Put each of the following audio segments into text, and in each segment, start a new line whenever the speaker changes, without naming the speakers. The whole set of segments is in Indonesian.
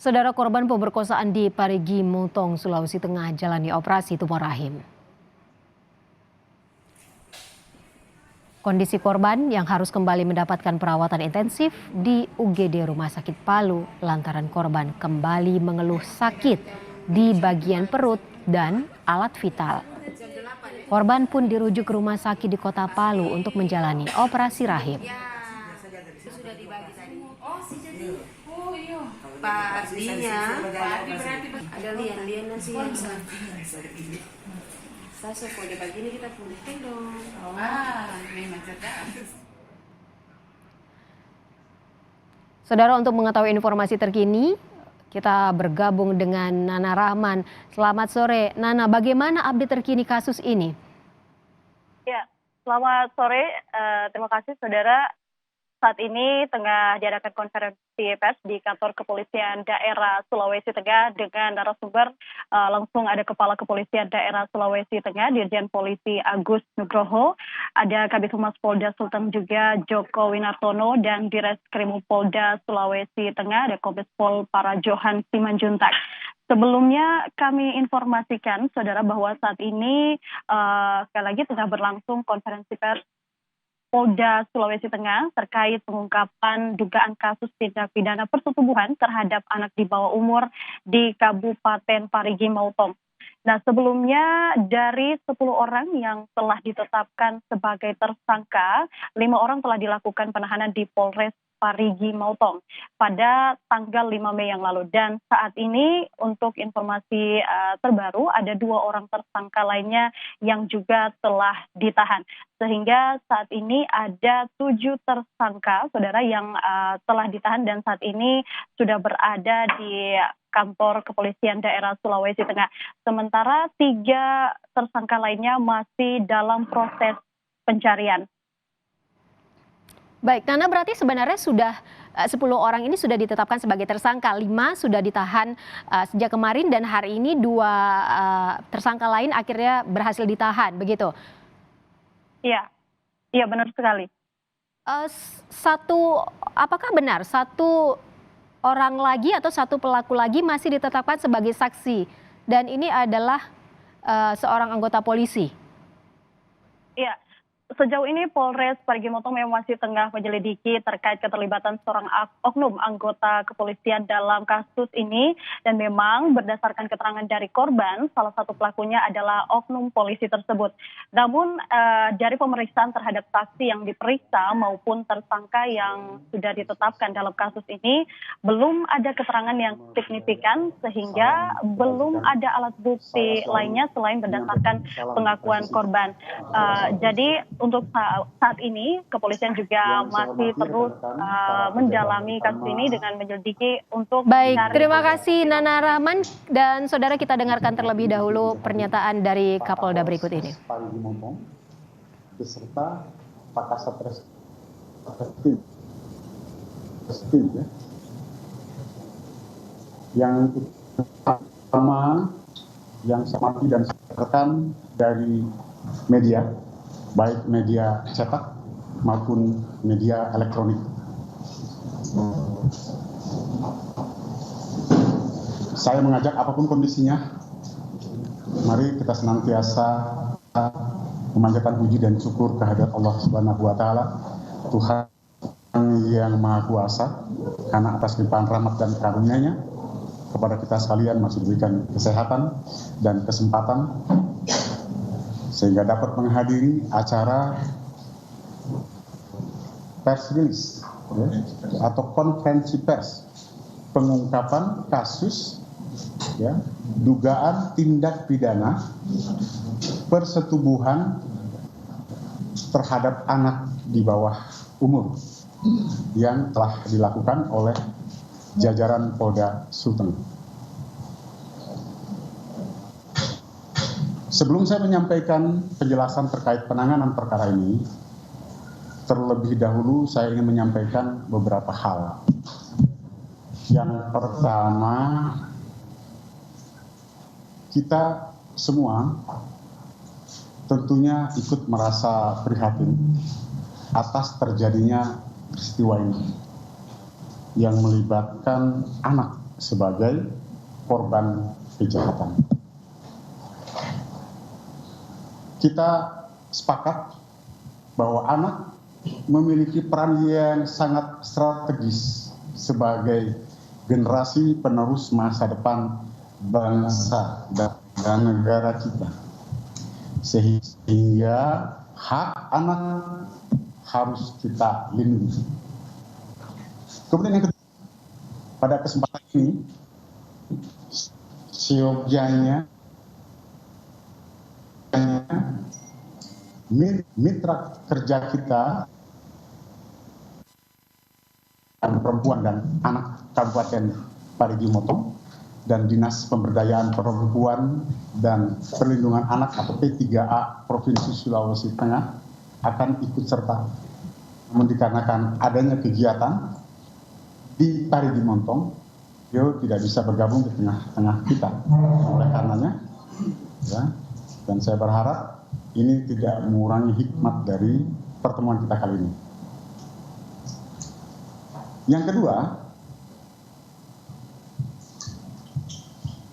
Saudara korban pemerkosaan di Parigi Motong, Sulawesi Tengah jalani operasi tumor rahim. Kondisi korban yang harus kembali mendapatkan perawatan intensif di UGD Rumah Sakit Palu lantaran korban kembali mengeluh sakit di bagian perut dan alat vital. Korban pun dirujuk ke rumah sakit di Kota Palu untuk menjalani operasi rahim.
Pak Ardinya, ada lian-lian nasi yang saya kode begini kita pulihkan dong.
Memang cerdas.
Saudara, untuk mengetahui informasi terkini, kita bergabung dengan Nana Rahman. Selamat sore, Nana. Bagaimana update terkini kasus ini?
Ya, selamat sore. Terima kasih, saudara. Saat ini tengah diadakan konferensi pers di kantor kepolisian daerah Sulawesi Tengah dengan narasumber langsung ada Kepala Kepolisian Daerah Sulawesi Tengah, Dirjen Polisi Agus Nugroho, ada Kabid Humas Polda Sulteng juga Joko Winartono, dan Direskrim Polda Sulawesi Tengah ada Kombes Pol Parajohan Simanjuntak. Sebelumnya kami informasikan, saudara, bahwa saat ini sekali lagi tengah berlangsung konferensi pers Polda Sulawesi Tengah terkait pengungkapan dugaan kasus tindak pidana persetubuhan terhadap anak di bawah umur di Kabupaten Parigi Motong. Nah, sebelumnya dari 10 orang yang telah ditetapkan sebagai tersangka, 5 orang telah dilakukan penahanan di Polres Parigi Motong pada tanggal 5 Mei yang lalu. Dan saat ini untuk informasi terbaru ada 2 orang tersangka lainnya yang juga telah ditahan. Sehingga saat ini ada 7 tersangka, saudara, yang telah ditahan dan saat ini sudah berada di kantor kepolisian daerah Sulawesi Tengah. Sementara 3 tersangka lainnya masih dalam proses pencarian.
Baik, Nana, berarti sebenarnya sudah 10 orang ini sudah ditetapkan sebagai tersangka, 5 sudah ditahan sejak kemarin dan hari ini 2 tersangka lain akhirnya berhasil ditahan, begitu?
Iya, benar sekali.
Apakah benar 1 orang lagi atau 1 pelaku lagi masih ditetapkan sebagai saksi dan ini adalah seorang anggota polisi?
Iya. Sejauh ini Polres Parigi Motong memang masih tengah menyelidiki terkait keterlibatan seorang oknum anggota kepolisian dalam kasus ini, dan memang berdasarkan keterangan dari korban, salah satu pelakunya adalah oknum polisi tersebut. Namun dari pemeriksaan terhadap saksi yang diperiksa maupun tersangka yang sudah ditetapkan dalam kasus ini, belum ada keterangan yang signifikan sehingga belum ada alat bukti lainnya selain berdasarkan pengakuan korban. Jadi untuk saat ini kepolisian juga masih terus mendalami kasus ini dengan menyelidiki untuk
Baik, terima kasih Nana Rahman, dan saudara, kita dengarkan terlebih dahulu pernyataan dari Kapolda berikut ini.
Beserta Pak Kasat Reskrim ya. Yang pertama yang saya amati dan rekan dari media, baik media cetak maupun media elektronik. Saya mengajak apapun kondisinya, mari kita senantiasa memanjatkan puji dan syukur kehadirat Allah Subhanahu wa Ta'ala, Tuhan yang Maha Kuasa, karena atas limpahan rahmat dan karunia-Nya kepada kita sekalian masih diberikan kesehatan dan kesempatan sehingga dapat menghadiri acara press release atau konferensi pers pengungkapan kasus dugaan tindak pidana persetubuhan terhadap anak di bawah umur yang telah dilakukan oleh jajaran Polda Sulteng. Sebelum saya menyampaikan penjelasan terkait penanganan perkara ini, terlebih dahulu saya ingin menyampaikan beberapa hal. Yang pertama, kita semua tentunya ikut merasa prihatin atas terjadinya peristiwa ini yang melibatkan anak sebagai korban kejahatan. Kita sepakat bahwa anak memiliki peran yang sangat strategis sebagai generasi penerus masa depan bangsa dan negara kita. Sehingga hak anak harus kita lindungi. Kemudian yang kedua, pada kesempatan ini, seyogyanya mitra kerja kita perempuan dan anak Kabupaten Parigi Motong dan Dinas Pemberdayaan Perempuan dan Perlindungan Anak atau P3A Provinsi Sulawesi Tengah akan ikut serta. Namun dikarenakan adanya kegiatan di Parigi Motong, dia tidak bisa bergabung di tengah-tengah kita. Oleh karenanya, ya, dan saya berharap ini tidak mengurangi hikmat dari pertemuan kita kali ini. Yang kedua,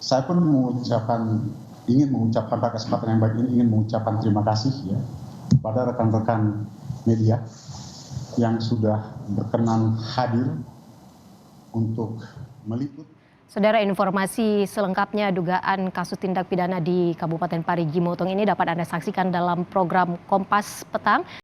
saya pun ingin mengucapkan pada kesempatan yang baik ini, ingin mengucapkan terima kasih ya pada rekan-rekan media yang sudah berkenan hadir untuk meliput.
Saudara, informasi selengkapnya dugaan kasus tindak pidana di Kabupaten Parigi Motong ini dapat Anda saksikan dalam program Kompas Petang.